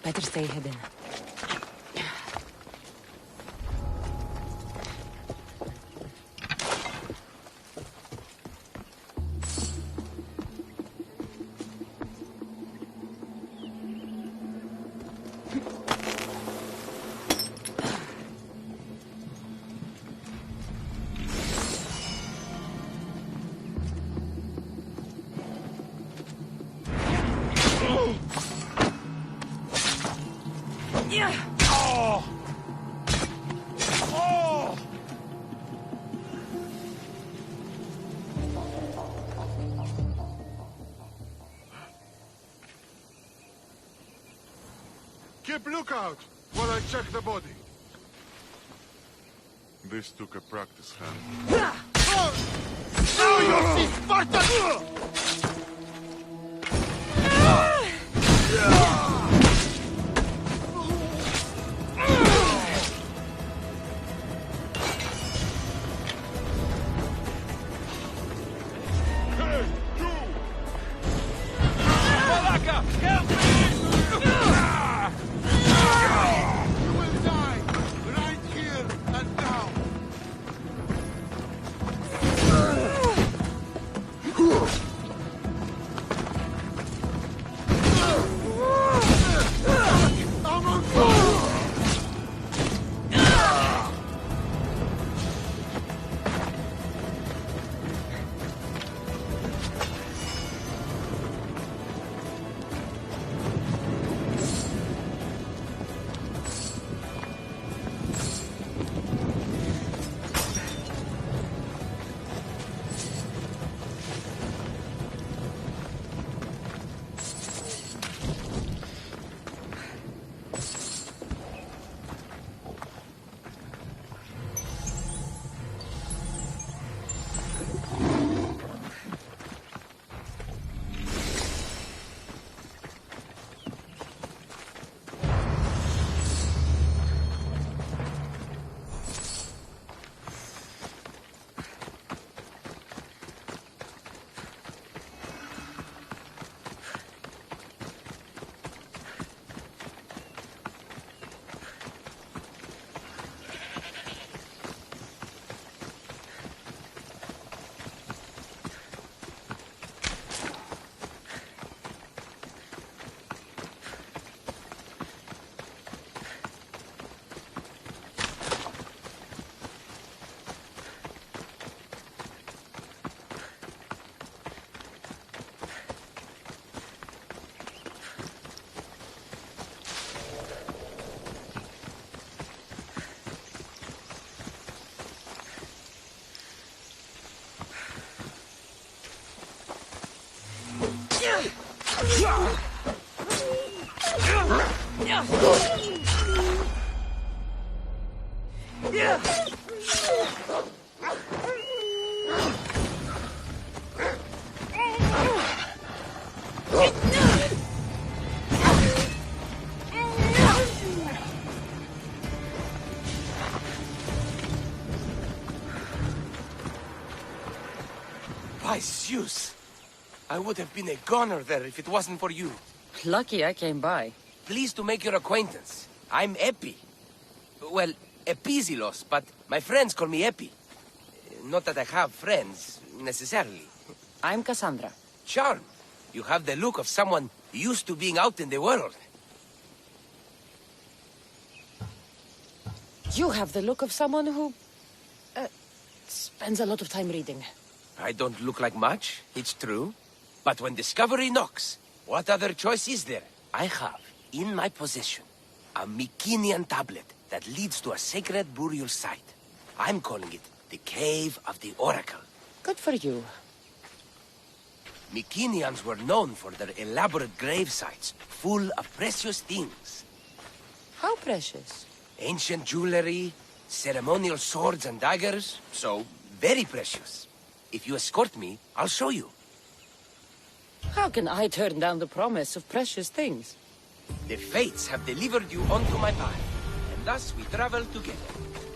Better stay hidden. Keep lookout while I check the body. This took a practice hand. Now you see Spartan! By Zeus! I would have been a goner there if it wasn't for you. Lucky I came by. Pleased to make your acquaintance. I'm Epi. Well, Epizilos, but my friends call me Epi. Not that I have friends, necessarily. I'm Cassandra. Charmed. You have the look of someone used to being out in the world. You have the look of someone who... spends a lot of time reading. I don't look like much, it's true. But when discovery knocks, what other choice is there? I have, in my possession, a Mycenaean tablet that leads to a sacred burial site. I'm calling it the Cave of the Oracle. Good for you. Mycenaeans were known for their elaborate grave sites, full of precious things. How precious? Ancient jewelry, ceremonial swords and daggers, so very precious. If you escort me, I'll show you. How can I turn down the promise of precious things? The Fates have delivered you onto my path, and thus we travel together.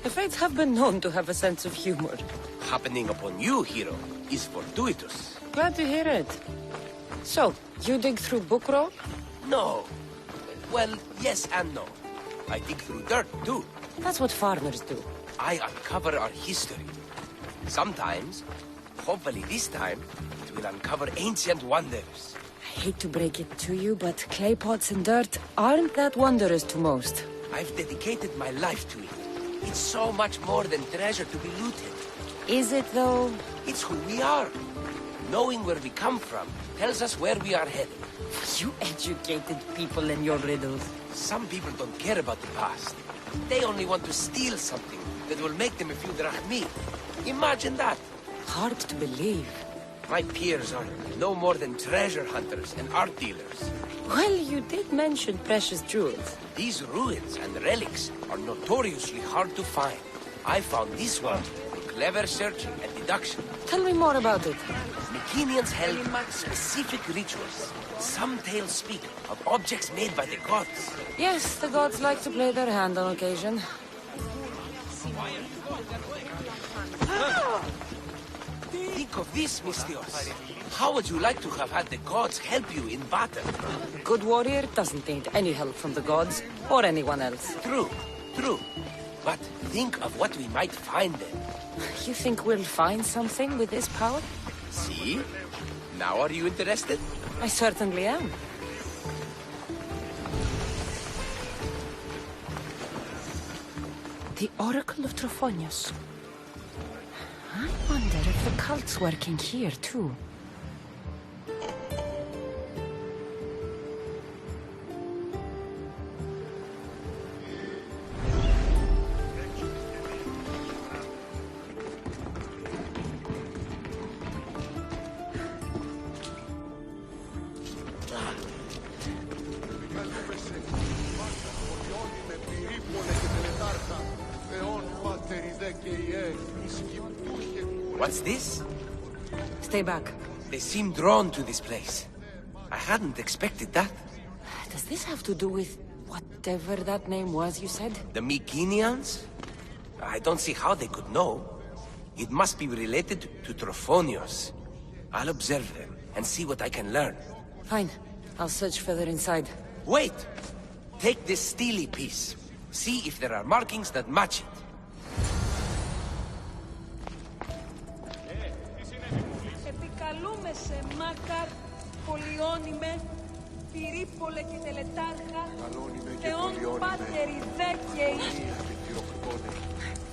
The Fates have been known to have a sense of humor. Happening upon you, hero, is fortuitous. Glad to hear it. So, you dig through book roll? No. Well, yes and no. I dig through dirt, too. That's what farmers do. I uncover our history. Sometimes, hopefully this time, it will uncover ancient wonders. I hate to break it to you, but clay pots and dirt aren't that wondrous to most. I've dedicated my life to it. It's so much more than treasure to be looted. Is it, though? It's who we are. Knowing where we come from tells us where we are headed. You educated people and your riddles. Some people don't care about the past. They only want to steal something that will make them a few drachmi. Imagine that. Hard to believe. My peers are no more than treasure hunters and art dealers. Well, you did mention precious jewels. These ruins and relics are notoriously hard to find. I found this one through clever searching and deduction. Tell me more about it. Mycenaeans held specific rituals. Some tales speak of objects made by the gods. Yes, the gods like to play their hand on occasion. Think of this, Mystios. How would you like to have had the gods help you in battle? Good warrior doesn't need any help from the gods or anyone else. True, true. But think of what we might find then. You think we'll find something with this power? See? Now are you interested? I certainly am. The Oracle of Trophonius. I wonder if the cult's working here, too. What's this? Stay back. They seem drawn to this place. I hadn't expected that. Does this have to do with whatever that name was you said? The Mycenaeans? I don't see how they could know. It must be related to Trophonius. I'll observe them and see what I can learn. Fine. I'll search further inside. Wait! Take this steely piece. See if there are markings that match it. Επικαλούμε σε Μάκαρ, Πολιόνιμε, Πυρίπολε και Τελετάρχα, Θεόν Πάτερη Δέκαιη, και Τυροκτώνε,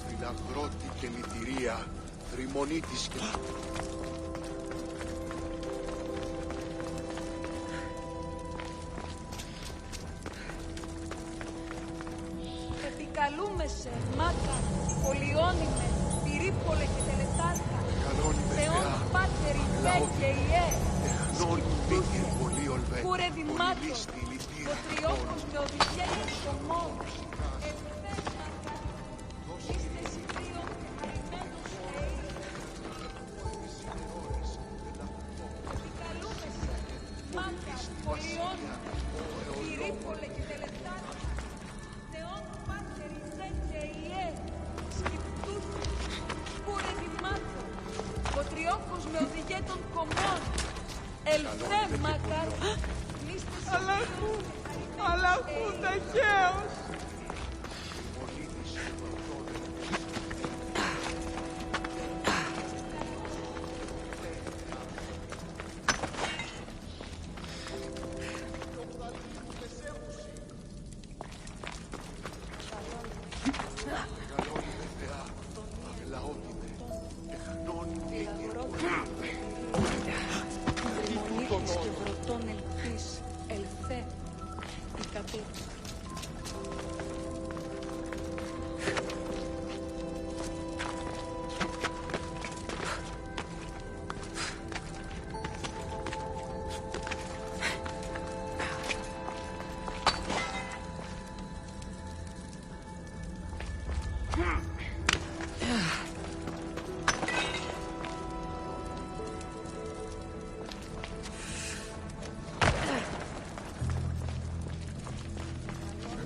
Φυλαγρώτη και Λυτηρία, Θρημονίτης και... Επικαλούμε σε Μάκαρ, Πολιόνιμε, Πυρίπολε και Τελετάρχα, Θεόν Πάτερη Δέκαιη, Τεχνών μήκερ πολύ ολβέ, Κούρε πολύ Δημάτων, λίστη λυτήρια, ο τριόχος με οδηγέων κομμών, είστε συντρίων χαρημένους Επικαλούμε σε Μάκαρ, Πολιόνιμε, Πυρίπολε και Τελετάρχα, Θεόν Πάτερη Δέκαιη, σκυπτούχοι, Κούρε Δημάτων, ο τριόχος με οδηγέτων κομμών, ελθέ Μάκαρ, είστε συντρίων χαρημένους ταχαίως. Τριμονίτης και βρωτών ελθείς, ελθέ, η κατή.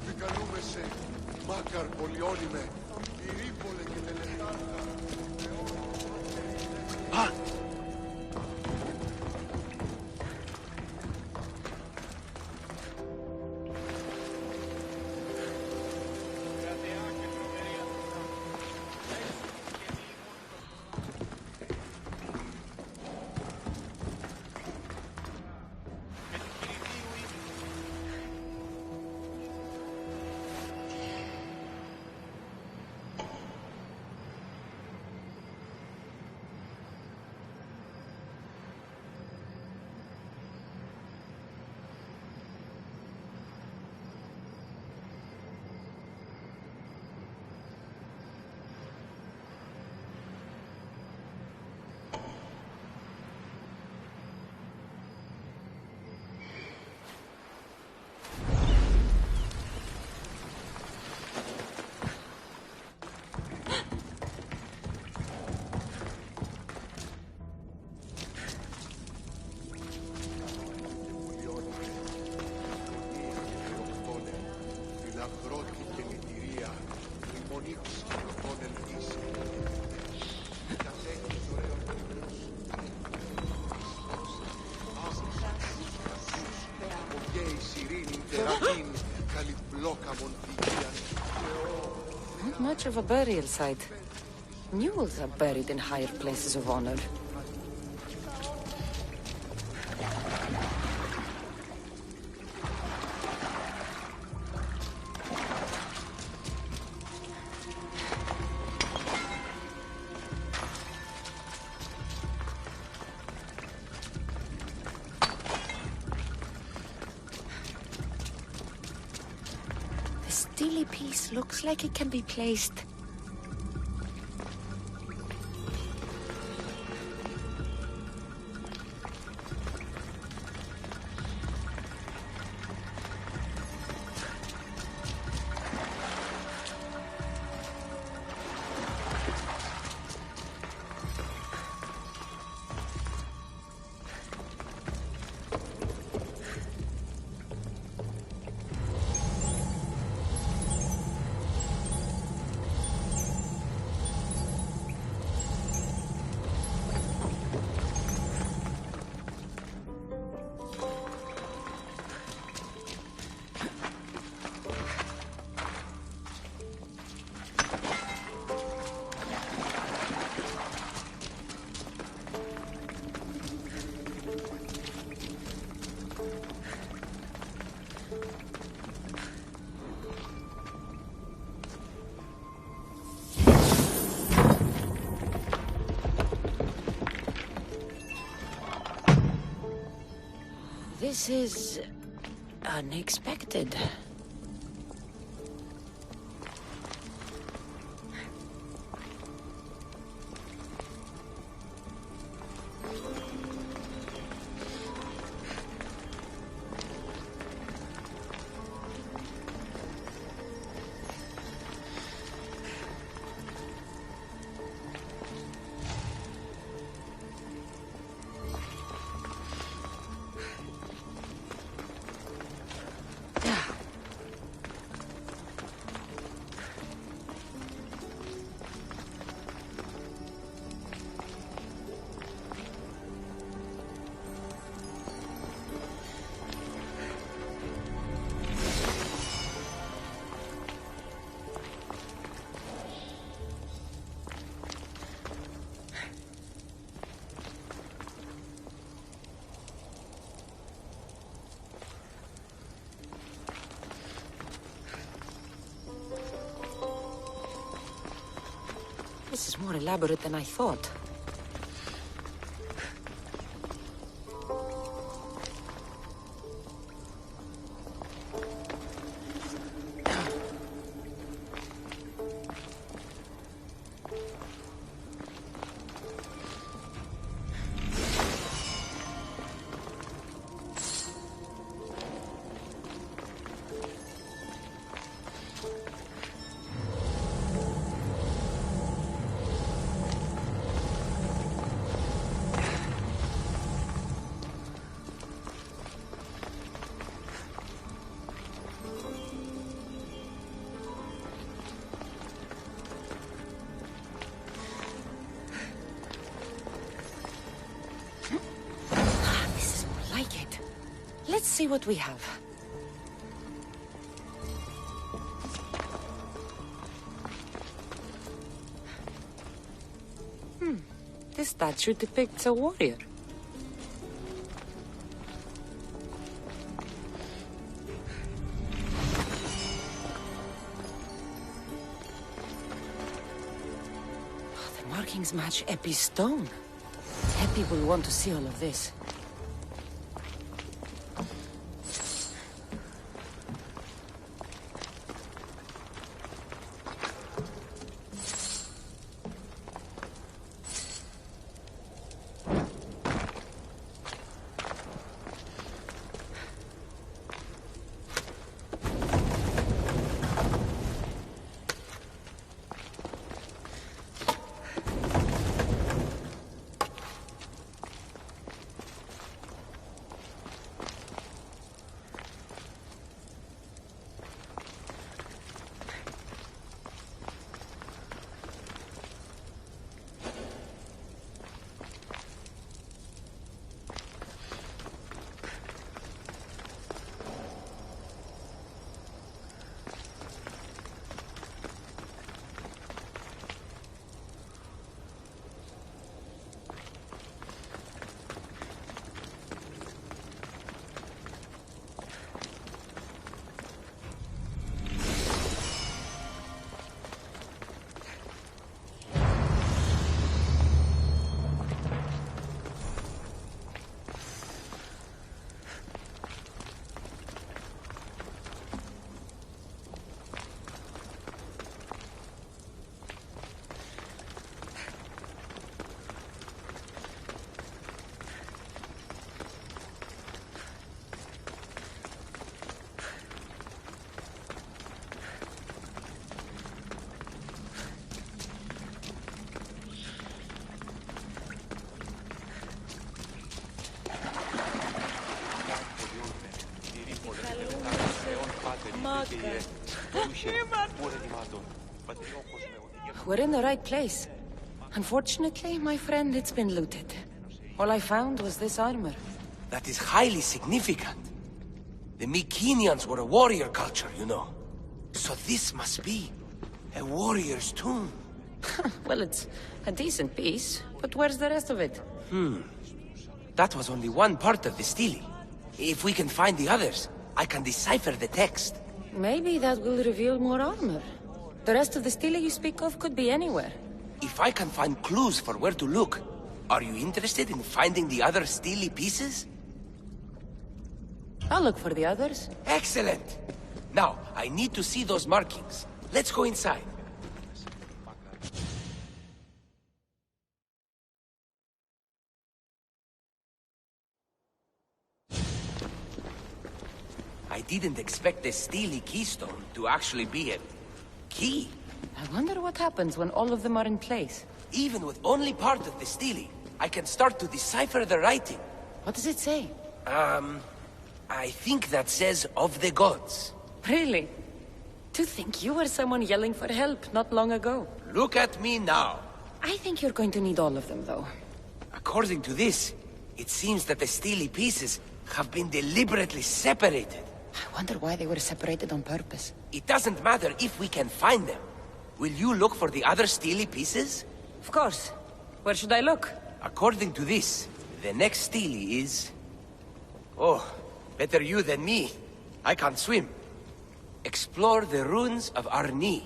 Επικαλούμε σε Μάκαρ, Πολιόνιμε, Πυρίπολε και Τελετάρχα. Α! αγρότη κελιτηρία, η μονή της σκηνωτών ελπίσει. Κατέχει ωραίο τύπος. Απογέει σιρήνη τεραπίν, καλυπλόκα μοντιγίαν. Not much of a burial site. Mules are buried in higher places of honor. The steely piece looks like it can be placed. This is unexpected. This is more elaborate than I thought. Let's see what we have. This statue depicts a warrior. The markings match Epi's stone. Epi will want to see all of this. Μάγκα. We're in the right place. Unfortunately, my friend, it's been looted. All I found was this armor. That is highly significant. The Mycenaeans were a warrior culture, you know. So this must be a warrior's tomb. Well, it's a decent piece, but where's the rest of it? That was only one part of the stele. If we can find the others, I can decipher the text. Maybe that will reveal more armor. The rest of the stele you speak of could be anywhere. If I can find clues for where to look, are you interested in finding the other stele pieces? I'll look for the others. Excellent! Now, I need to see those markings. Let's go inside. I didn't expect the stele keystone to actually be a key. I wonder what happens when all of them are in place. Even with only part of the stele, I can start to decipher the writing. What does it say? I think that says of the gods. Really? To think you were someone yelling for help not long ago. Look at me now. I think you're going to need all of them, though. According to this, it seems that the stele pieces have been deliberately separated. I wonder why they were separated on purpose. It doesn't matter if we can find them. Will you look for the other stele pieces? Of course. Where should I look? According to this, the next stele is... Oh, better you than me. I can't swim. Explore the ruins of Arni.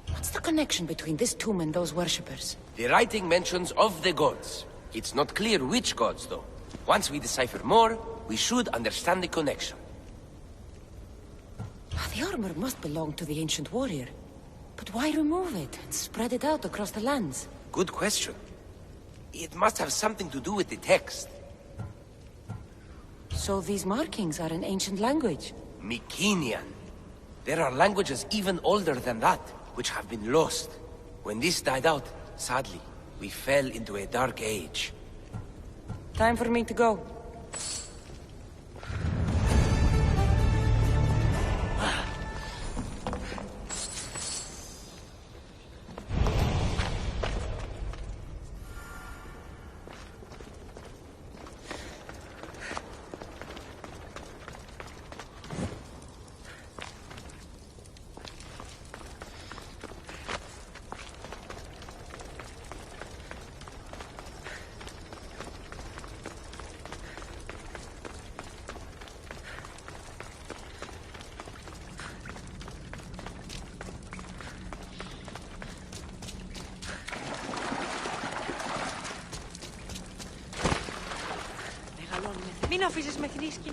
What's the connection between this tomb and those worshippers? The writing mentions of the gods. It's not clear which gods, though. Once we decipher more, we should understand the connection. The armor must belong to the ancient warrior. But why remove it and spread it out across the lands? Good question. It must have something to do with the text. So these markings are in ancient language? Mycenaean. There are languages even older than that, which have been lost. When this died out, sadly, we fell into a dark age. Time for me to go. Μην αφήσεις με θνίσκει.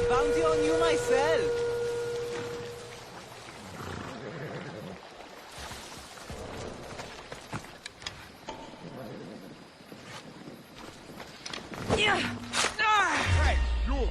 Bounty on you myself. Hey, you!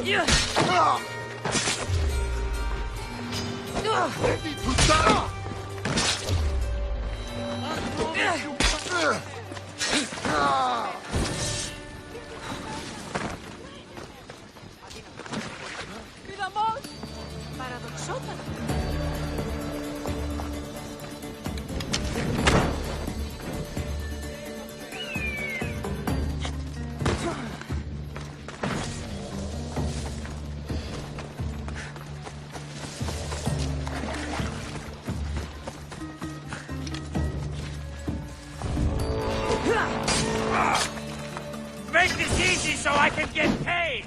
Ready to die! Είδαμε! Παραδοξότατα. Make this easy so I can get paid!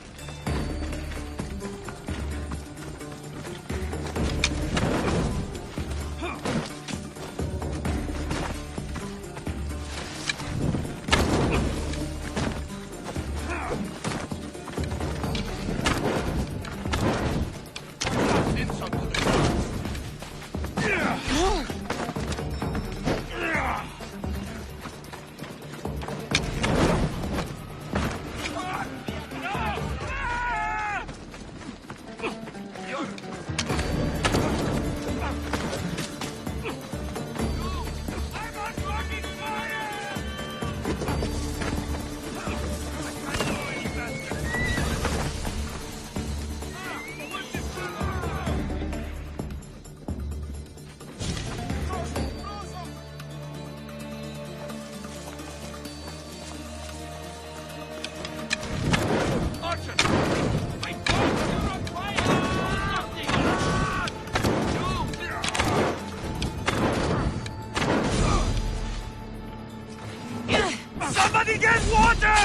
Somebody get water!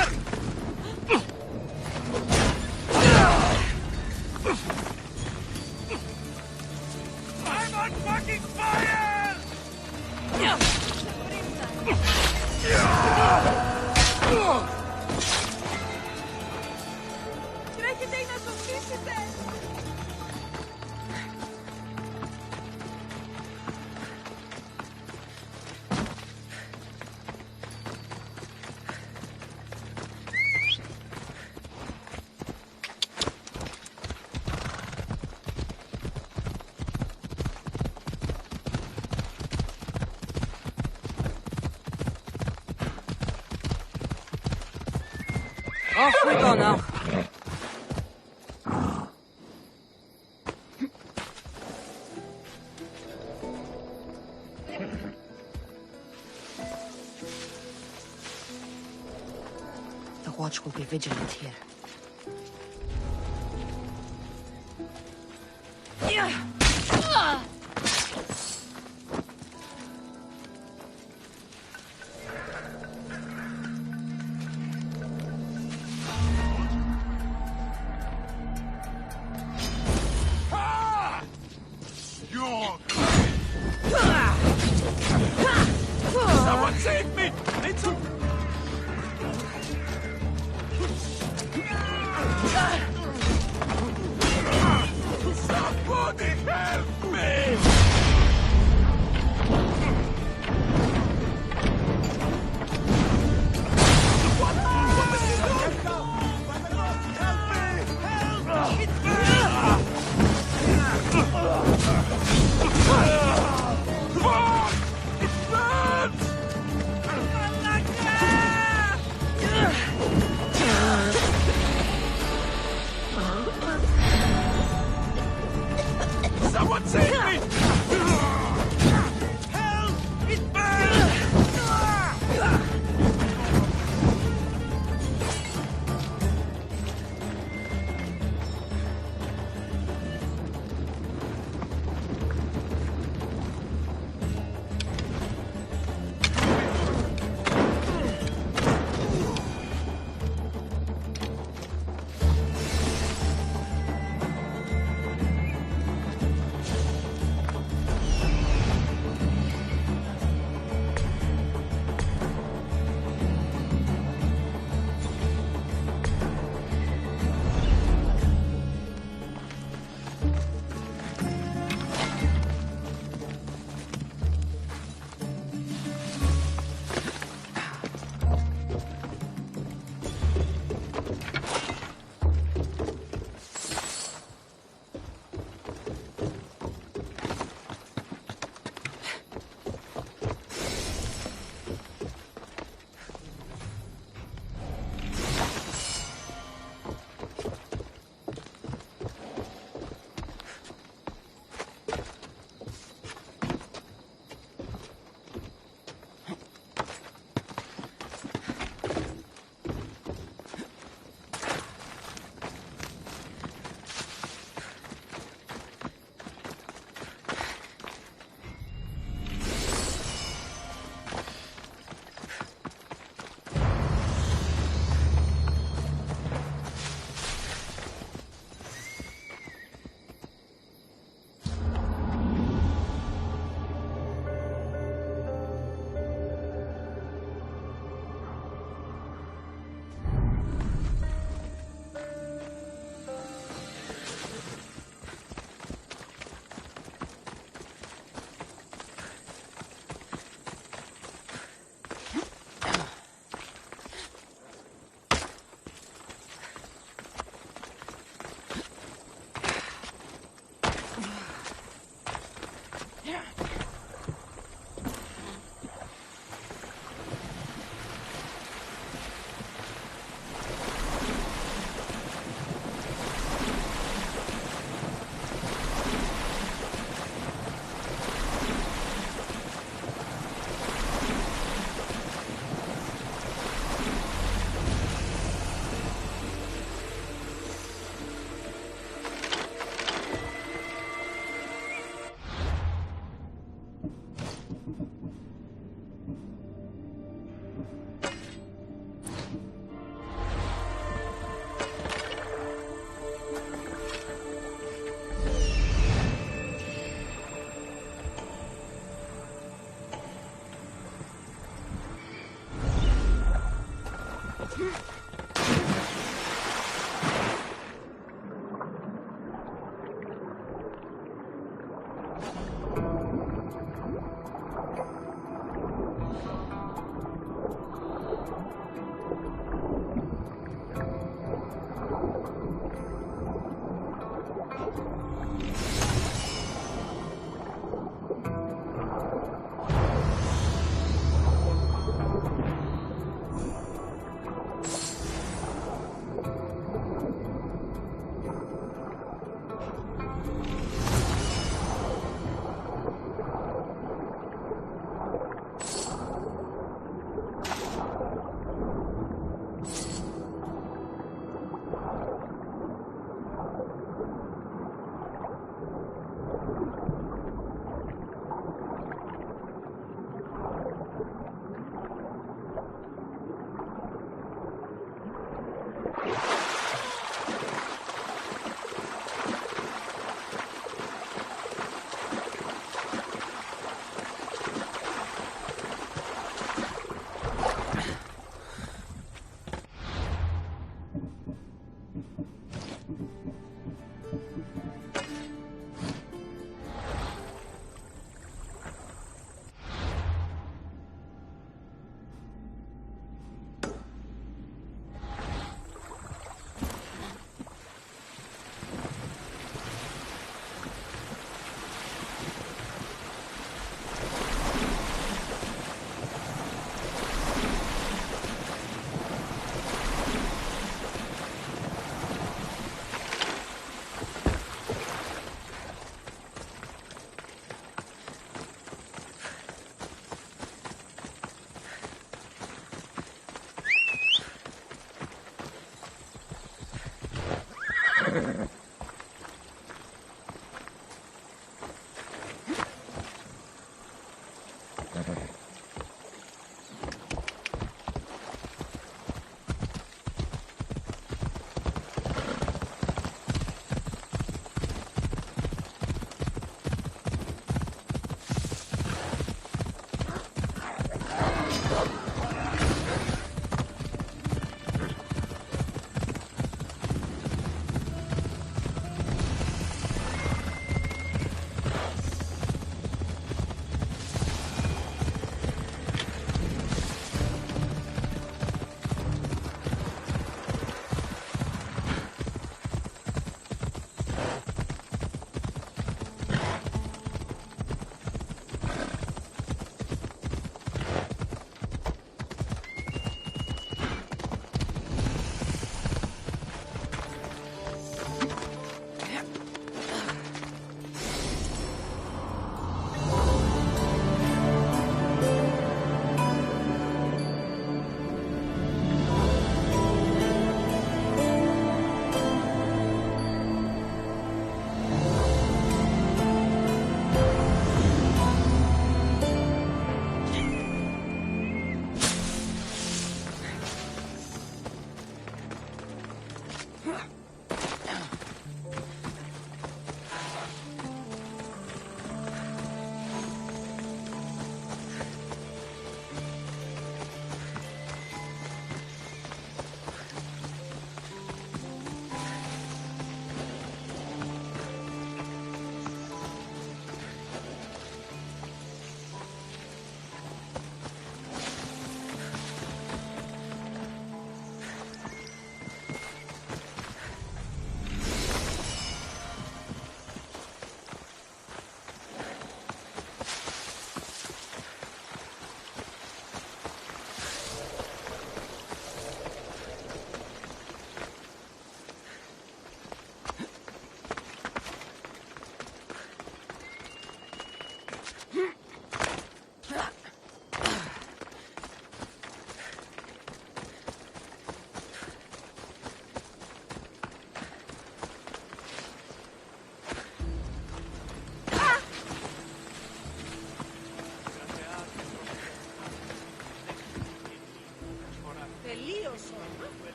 I'm on fucking fire! Τρέχετε ή να σωθήσετε! Off we go now. The watch will be vigilant here. Someone save me! It's a...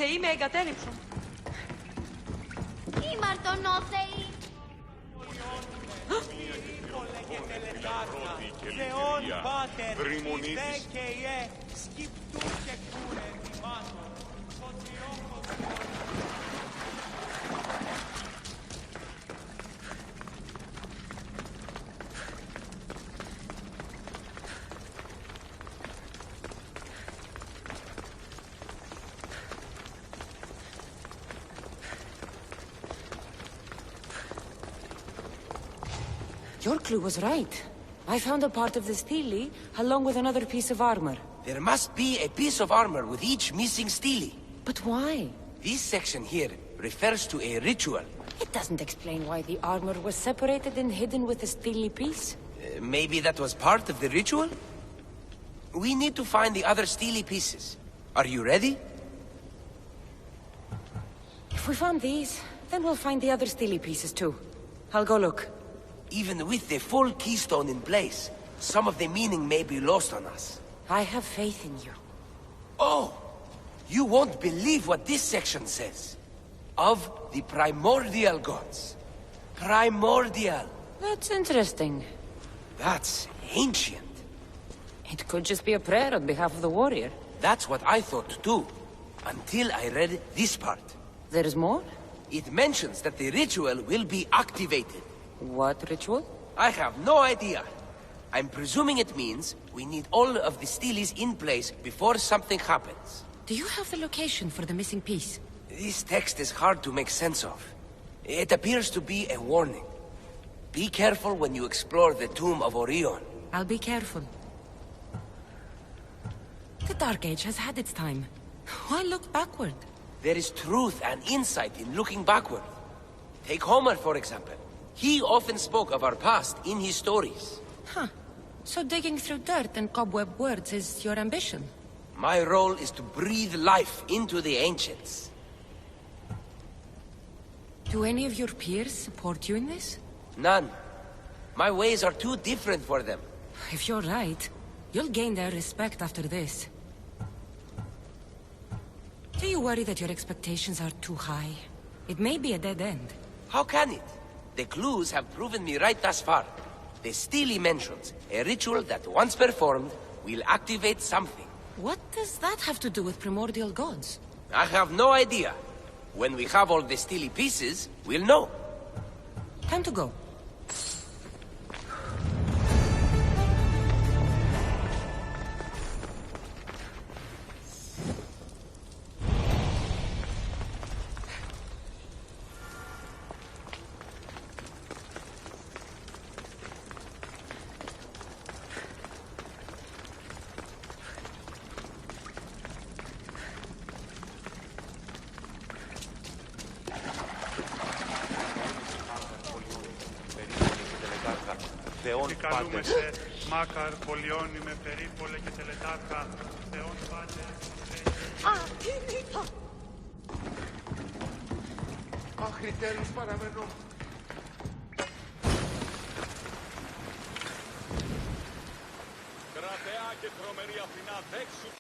θεοί με εγκατέλειψουν. Ήμαρτον ο θεοί. Θεόν Πάτερ, Δρυμονίτης. και ιέ, σκυπτού και κούρε δημάτων. Your clue was right. I found a part of the stele along with another piece of armor. There must be a piece of armor with each missing stele. But why? This section here refers to a ritual. It doesn't explain why the armor was separated and hidden with the stele piece. Maybe that was part of the ritual? We need to find the other stele pieces. Are you ready? If we found these, then we'll find the other stele pieces too. I'll go look. Even with the full keystone in place, some of the meaning may be lost on us. I have faith in you. Oh! You won't believe what this section says. Of the primordial gods. Primordial. That's interesting. That's ancient. It could just be a prayer on behalf of the warrior. That's what I thought too. Until I read this part. There is more? It mentions that the ritual will be activated. What ritual? I have no idea. I'm presuming it means we need all of the steles in place before something happens. Do you have the location for the missing piece? This text is hard to make sense of. It appears to be a warning. Be careful when you explore the tomb of Orion. I'll be careful. The Dark Age has had its time. Why look backward? There is truth and insight in looking backward. Take Homer, for example. He often spoke of our past in his stories. Huh. So digging through dirt and cobweb words is your ambition? My role is to breathe life into the ancients. Do any of your peers support you in this? None. My ways are too different for them. If you're right, you'll gain their respect after this. Do you worry that your expectations are too high? It may be a dead end. How can it? The clues have proven me right thus far. The stele mentions a ritual that once performed will activate something. What does that have to do with primordial gods? I have no idea. When we have all the stele pieces, we'll know. Time to go. Θεόν Πάτερ. σε Μάκαρ, Πολιόνι με περίπολε και τελετάρχα. Θεόν Πάτερ. Άχρη τέλους παραμένω. Κρατεά και τρομερή Αθηνά δέξου